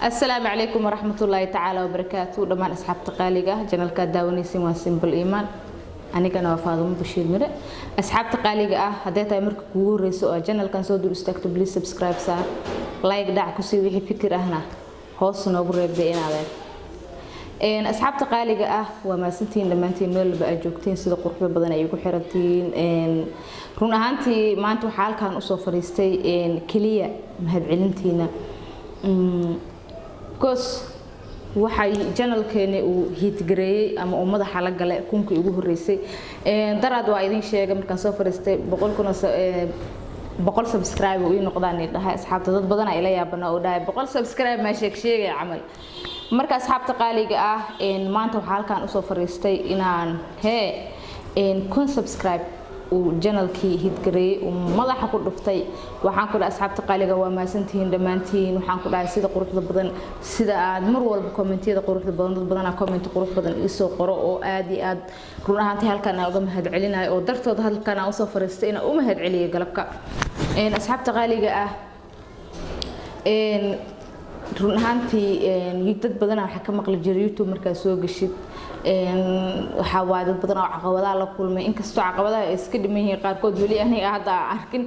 السلام عليكم ورحمة الله تعالى وبركاته. دمان أصحاب تقاليقة جنال كداوني سيما سيمبل إيمان أنا كنا وفاضل بشير مرة أصحاب تقاليقة هديت أمرك كور رسوا جنال كان صدور استكتب لي سبسكرايب صار لايك دع كسي وحي فكرة هنا هوس نقول يبدأين على إن أصحاب تقاليقة وما سنتين لما أنتي نول بقى جوكتين سيدا قرب بدنا يجو حرتين إن رونا هانتي ما أنتو حال كان أصوف ريستي إن كلية مهد علمتينا كوس waxay channelkeena uu hit gareeyay ama uu madaxa la galay kunkii ugu horeysay daraad waa idin sheegay markaan soo fariistay 100 subscribe uu noqdaan dhahay asxaabta dad badan ay la yaabana oo dhahay 100 subscribe ma sheegay camal marka asxaabta qaaliga ah maanta waxa halkaan u soo fariistay inaan kun subscribe channelkii hit gareeyay oo madaxa ku dhuftay waxaan ku dhahay asxaabta qaaliga waa maasantiin dhamaantiin waxaan ku dhahay sida quruxda badan sida aad mar walba commentiyada quruxda badan dad badan comment qurux badan isoo qoro oo aad iyo aad run ahaantii halkaan uga mahad celinayo oo dartood halkaan u soo fariistay inaan u mahad celiyo galabka asxaabta qaaliga ah run ahaantii dad badan waxa ka maqli jiray YouTube markaa soo gashid waxa waa dad badan oo caqabadaha la kulmay inkastoo caqabadaha iska dhiman yihiin qaarkood wali aniga hadda arkin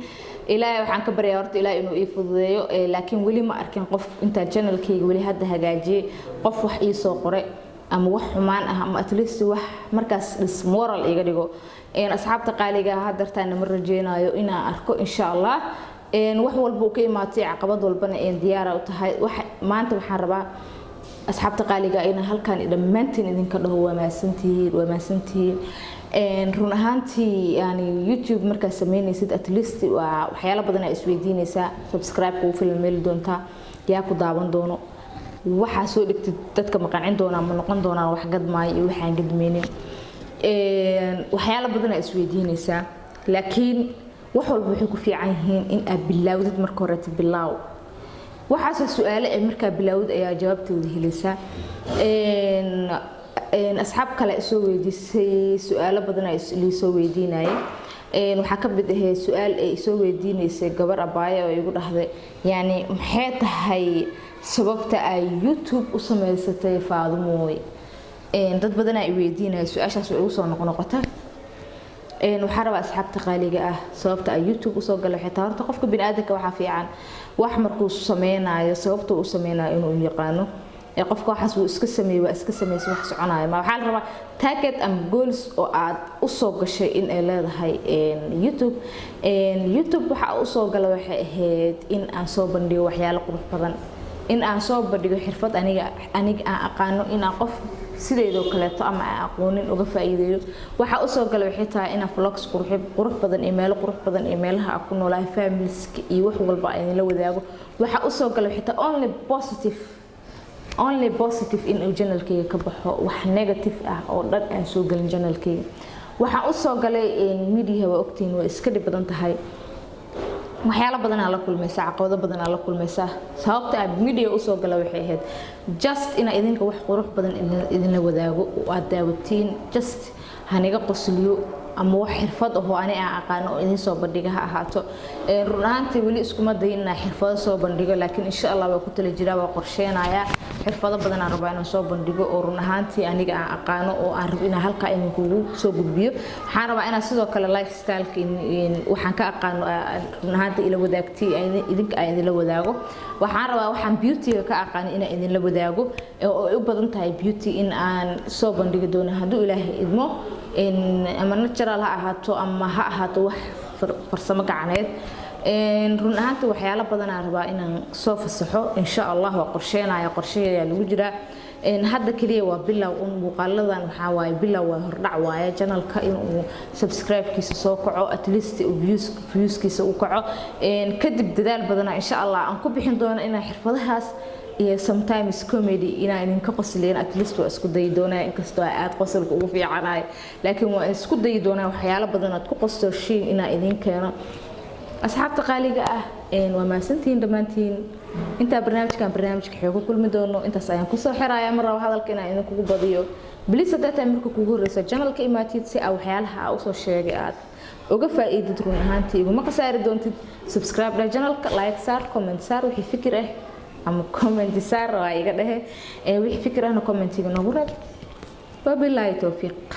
ilaahay waxaan ka baryaa horta ilaahay inuu ii fududeeyo laakiin wali ma arkin qof inta channelkayga wali hadda hagaajiyay qof wax ii soo qoray ama wax xumaan ah ama at least wax markaas moral iga dhigo asxaabta qaaliga ah dartaan ma rajeenayo inaan arko insha Allah wax walba ka imaatay caqabad walbana diyaar u tahay maanta waxaan rabaa asxaabta qaaliga ina halkaan dhamaantiin idinka dhaho waa maasantiin run ahaantii yani YouTube marka sameynaysid at least waxyaalo badan ay isweydiinaysaa subscribe ku filmeel doonta yaa ku daawan doono waxa soo dhigtid dadka maqancin doona ma noqon doona wax gadmaay iyo waxaan gadmeenin waxyaalo badan ay isweydiinaysaa laakiin wax walba wuxuu ku fiican yihiin in aad bilaawdid marka hore bilaaw waxaas su'aalo ay marka bilaawd ayaa jawaabtooda helaysaa asxaab kale soo weydiisay su'aalo badan ay soo weydiinayeen waxa ka mid ah su'aal ay soo weydiinaysay gabar abaaye oo igu dhahday yani maxay tahay sababta ay YouTube u sameysatay Faadumo dad badan ay weydiinayeen su'aashaas oo soo noqnoqotay waxaan rabaa asxaabta qaaliga ah sababta ay YouTube u soo galay xitaa horta qofka bini'aadamka waxa fiican wax markuu sameeynayo sababta uu sameeynayo inuu yaqaano qofka waxaas uu iska sameeyo wax soconayo ma waxa la rabaa target and goals oo aad u soo gashay in ay leedahay YouTube waxa uu soo galay waxay ahayd in aan soo bandhigo waxyaalo qurux badan in aan soo bandhigo xirfad aniga aan aqaano in aan qof sideedoo kale ama aqoonin uga faa'iideeyo waxa u soo galay waxay tahay in vlogs qurux badan iyo meelo qurux badan iyo meelaha ku noolahay families iyo wax walba ay la wadaago waxa u soo galay xitaa only positive in channelkayga ka baxo wax negative ah oo dhan aan soo galin channelkayga waxa u soo galay media waa ogtiin waa iska dhib badan tahay waxyaalo badan la kulmaysaa caqabado badan la kulmaysaa sababta aad media u soo galay waxay ahayd just ina idinka wax qurux badan idin la wadaago oo aad daawatiin just haniga qosliyo ama wax xirfad oo aan aqaan oo idin soo bandhiga ha ahaato run ahaantii wali isku ma dayna xirfado soo bandhigo laakiin insha Allah waa ku tala jiraa waa qorsheenaya xirfado badan aan rabaa inaan soo bandhigo oo run ahaantii aniga aan aqaano oo aan rabo inaan halka idin kugu soo gudbiyo waxaan rabaa inaan sidoo kale lifestyle-ka waxaan ka aqaano run ahaantii ila wadaagtii idinka ay idin la wadaago waxaan rabaa waxaan beauty-ga ka aqaan inaan idin la wadaago oo ay u badan tahay beauty in aan soo bandhigo doono hadduu Ilaahay idmo ama natural ha ahaato ama ha ahaato wax farsamo gacaneed run ahaantii waxyaalo badan aan rabaa inaan soo fasaxo insha Allah waa qorsheeyaa lagu jiraa hadda kaliya waa bilow muuqaaladan waxa waaye bilow waa hordhac waaye channelka inuu subscribe-kiisa soo kaco at least views-kiisa u kaco kadib dadaal badan insha Allah aan ku bixin doono inaan xirfadahaas iyo sometimes comedy ina idinka qosleen at least waa isku day doonaa inkastoo aad qosolka ugu fiicanahay laakiin waa isku day doonaa waxyaalo badan aad ku qososhiin ina idin keeno asxaabta qaaliga ah waa maasantiin dhamaantiin inta barnaamijka xoogo kulmi doono intaas ayaan ku soo xirayaa mar hadalka ina idin kugu badiyo please data marka kugu horeysa channelka imaatid si aad waxyaalaha u soo sheegay aad uga faa'iidid run ahaantii iguma qasaari doontid subscribe channelka like saar comment saar wixii fikir ah ama comment saar waa iga dhahe wixii fikir ahna commentiga noogu reeb wabilaahi tawfiiq